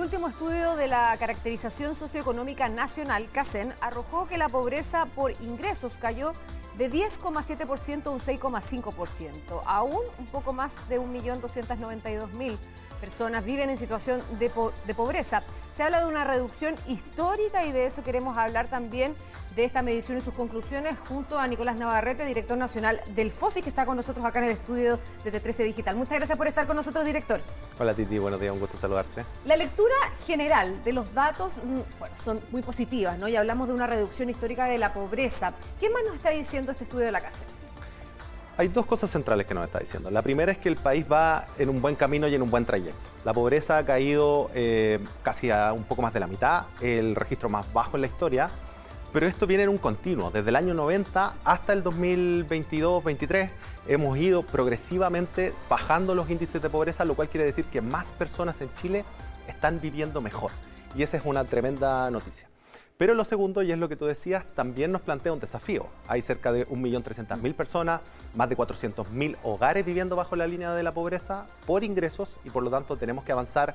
último estudio de la Caracterización Socioeconómica Nacional, CACEN, arrojó que la pobreza por ingresos cayó de 10,7% a un 6,5%. Aún un poco más de 1.292.000 personas viven en situación de pobreza. Se habla de una reducción histórica y de eso queremos hablar también, de esta medición y sus conclusiones, junto a Nicolás Navarrete, director nacional del FOSI, que está con nosotros acá en el estudio de T13 Digital. Muchas gracias por estar con nosotros, director. Hola Titi, buenos días, un gusto saludarte. La lectura general de los datos, bueno, son muy positivas, ¿no? Y hablamos de una reducción histórica de la pobreza. ¿Qué más nos está diciendo este estudio de la CACEN? Hay dos cosas centrales que nos está diciendo. La primera es que el país va en un buen camino y en un buen trayecto. La pobreza ha caído casi a un poco más de la mitad, el registro más bajo en la historia, pero esto viene en un continuo. Desde el año 90 hasta el 2022-23 hemos ido progresivamente bajando los índices de pobreza, lo cual quiere decir que más personas en Chile están viviendo mejor. Y esa es una tremenda noticia. Pero lo segundo, y es lo que tú decías, también nos plantea un desafío. Hay cerca de 1.300.000 personas, más de 400.000 hogares viviendo bajo la línea de la pobreza por ingresos y por lo tanto tenemos que avanzar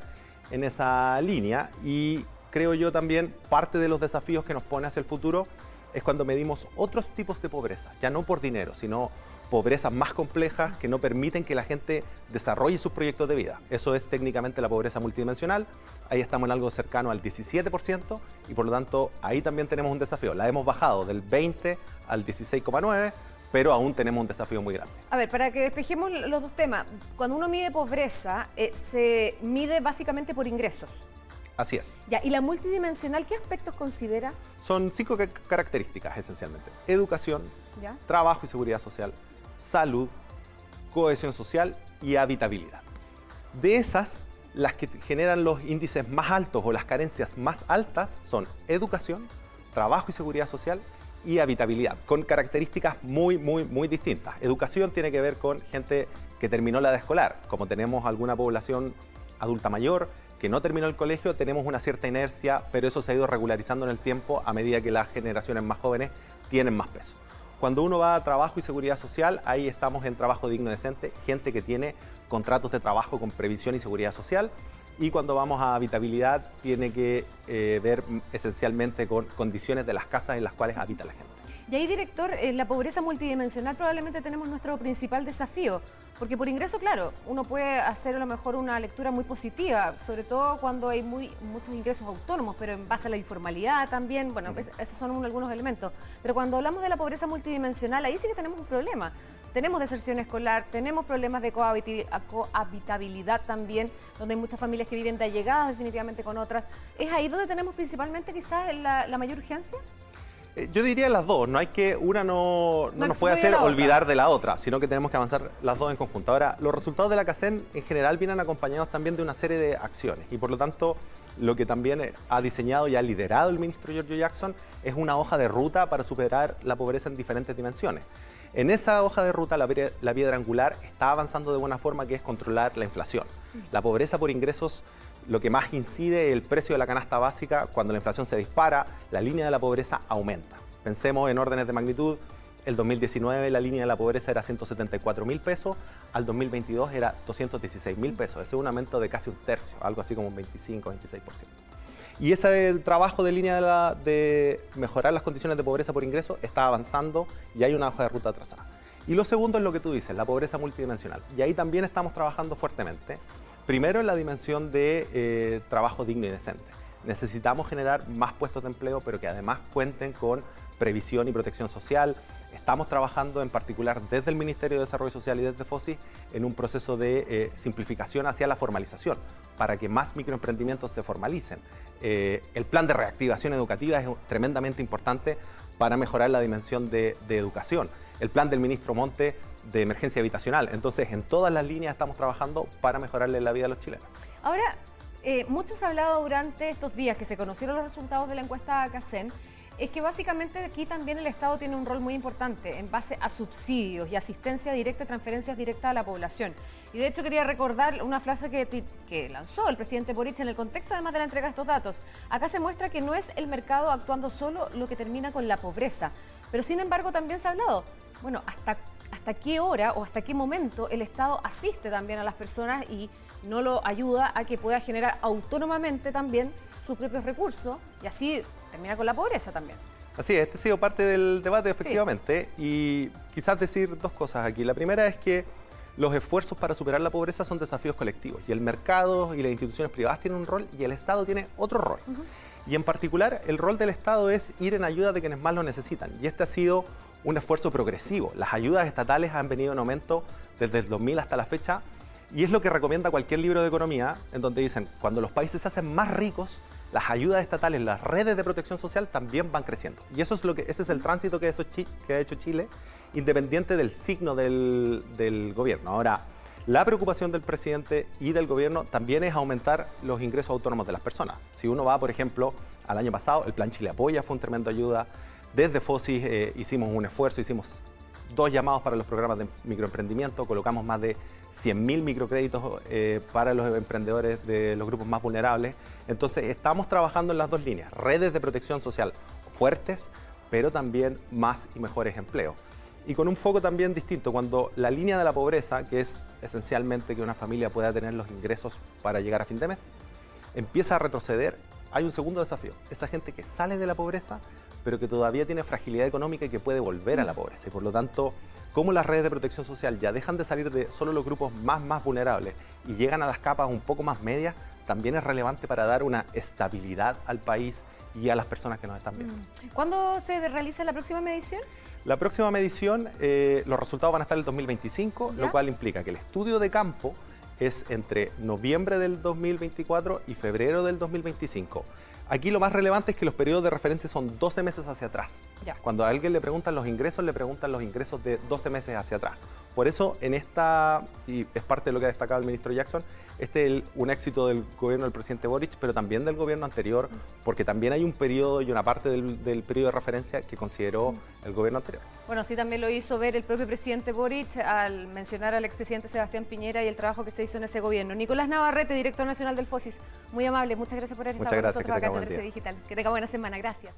en esa línea. Y creo yo también parte de los desafíos que nos pone hacia el futuro es cuando medimos otros tipos de pobreza, ya no por dinero, sino pobrezas más complejas que no permiten que la gente desarrolle sus proyectos de vida. Eso es técnicamente la pobreza multidimensional. Ahí estamos en algo cercano al 17% y por lo tanto ahí también tenemos un desafío. La hemos bajado del 20 al 16,9%, pero aún tenemos un desafío muy grande. A ver, para que despejemos los dos temas, cuando uno mide pobreza, se mide básicamente por ingresos. Así es. Ya, ¿y la multidimensional qué aspectos considera? Son 5 características esencialmente. Educación, ¿Ya? Trabajo y seguridad social, salud, cohesión social y habitabilidad. De esas, las que generan los índices más altos o las carencias más altas son educación, trabajo y seguridad social y habitabilidad, con características muy distintas. Educación tiene que ver con gente que terminó la edad escolar. Como tenemos alguna población adulta mayor que no terminó el colegio, tenemos una cierta inercia, pero eso se ha ido regularizando en el tiempo a medida que las generaciones más jóvenes tienen más peso. Cuando uno va a trabajo y seguridad social, ahí estamos en trabajo digno y decente, gente que tiene contratos de trabajo con previsión y seguridad social. Y cuando vamos a habitabilidad, tiene que ver esencialmente con condiciones de las casas en las cuales habita la gente. Y ahí, director, la pobreza multidimensional probablemente tenemos nuestro principal desafío, porque por ingreso, claro, uno puede hacer a lo mejor una lectura muy positiva, sobre todo cuando hay muchos ingresos autónomos, pero en base a la informalidad también, bueno, esos son algunos elementos. Pero cuando hablamos de la pobreza multidimensional, ahí sí que tenemos un problema. Tenemos deserción escolar, tenemos problemas de cohabitabilidad también, donde hay muchas familias que viven de allegadas definitivamente con otras. ¿Es ahí donde tenemos principalmente quizás la mayor urgencia? Yo diría las dos, no hay que, una no nos puede hacer olvidar de la otra, sino que tenemos que avanzar las dos en conjunto. Ahora, los resultados de la CACEN en general vienen acompañados también de una serie de acciones y por lo tanto lo que también ha diseñado y ha liderado el ministro Giorgio Jackson es una hoja de ruta para superar la pobreza en diferentes dimensiones. En esa hoja de ruta la piedra angular está avanzando de buena forma, que es controlar la inflación. La pobreza por ingresos, lo que más incide es el precio de la canasta básica. Cuando la inflación se dispara, la línea de la pobreza aumenta. Pensemos en órdenes de magnitud. El 2019 la línea de la pobreza era 174.000 pesos, al 2022 era 216.000 pesos. Ese es un aumento de casi un tercio, algo así como un 25-26%. Y ese trabajo de línea de mejorar las condiciones de pobreza por ingreso está avanzando y hay una hoja de ruta trazada. Y lo segundo es lo que tú dices, la pobreza multidimensional. Y ahí también estamos trabajando fuertemente. Primero en la dimensión de trabajo digno y decente. Necesitamos generar más puestos de empleo, pero que además cuenten con previsión y protección social. Estamos trabajando en particular desde el Ministerio de Desarrollo Social y desde FOSI en un proceso de simplificación hacia la formalización, para que más microemprendimientos se formalicen. El plan de reactivación educativa es tremendamente importante para mejorar la dimensión de educación. El plan del ministro Monte de emergencia habitacional. Entonces, en todas las líneas estamos trabajando para mejorarle la vida a los chilenos. Ahora, mucho se ha hablado durante estos días que se conocieron los resultados de la encuesta CACEN, es que básicamente aquí también el Estado tiene un rol muy importante en base a subsidios y asistencia directa, transferencias directas a la población. Y de hecho quería recordar una frase que lanzó el presidente Boric en el contexto además de la entrega de estos datos. Acá se muestra que no es el mercado actuando solo lo que termina con la pobreza, pero sin embargo también se ha hablado, bueno, ¿hasta hasta qué hora o hasta qué momento el Estado asiste también a las personas y no lo ayuda a que pueda generar autónomamente también sus propios recursos y así termina con la pobreza también. Así es, este ha sido parte del debate efectivamente, y quizás decir dos cosas aquí. La primera es que los esfuerzos para superar la pobreza son desafíos colectivos y el mercado y las instituciones privadas tienen un rol y el Estado tiene otro rol. Y en particular el rol del Estado es ir en ayuda de quienes más lo necesitan, y este ha sido un esfuerzo progresivo. Las ayudas estatales han venido en aumento desde el 2000 hasta la fecha, y es lo que recomienda cualquier libro de economía, en donde dicen, cuando los países se hacen más ricos, las ayudas estatales, las redes de protección social también van creciendo. Y eso es ese es el tránsito que ha hecho Chile, independiente del signo del gobierno. Ahora, la preocupación del presidente y del gobierno también es aumentar los ingresos autónomos de las personas. Si uno va, por ejemplo, al año pasado, el Plan Chile Apoya fue un tremendo ayuda. Desde FOSIS hicimos un esfuerzo, hicimos 2 llamados para los programas de microemprendimiento, colocamos más de 100.000 microcréditos para los emprendedores de los grupos más vulnerables. Entonces estamos trabajando en las 2 líneas, redes de protección social fuertes, pero también más y mejores empleos. Y con un foco también distinto, cuando la línea de la pobreza, que es esencialmente que una familia pueda tener los ingresos para llegar a fin de mes, empieza a retroceder, hay un segundo desafío, esa gente que sale de la pobreza, pero que todavía tiene fragilidad económica y que puede volver a la pobreza. Y por lo tanto, como las redes de protección social ya dejan de salir de solo los grupos más vulnerables y llegan a las capas un poco más medias, también es relevante para dar una estabilidad al país y a las personas que nos están viendo. ¿Cuándo se realiza la próxima medición? La próxima medición, los resultados van a estar en el 2025, ¿ya? Lo cual implica que el estudio de campo es entre noviembre del 2024 y febrero del 2025. Aquí lo más relevante es que los periodos de referencia son 12 meses hacia atrás. Ya. Cuando a alguien le preguntan los ingresos, le preguntan los ingresos de 12 meses hacia atrás. Por eso, y es parte de lo que ha destacado el ministro Jackson, este es un éxito del gobierno del presidente Boric, pero también del gobierno anterior, porque también hay un periodo y una parte del periodo de referencia que consideró el gobierno anterior. Bueno, sí también lo hizo ver el propio presidente Boric al mencionar al expresidente Sebastián Piñera y el trabajo que se hizo en ese gobierno. Nicolás Navarrete, director nacional del FOSIS, muy amable, muchas gracias por haber estado con nosotros acá en TC Digital. Que tenga buena semana, gracias.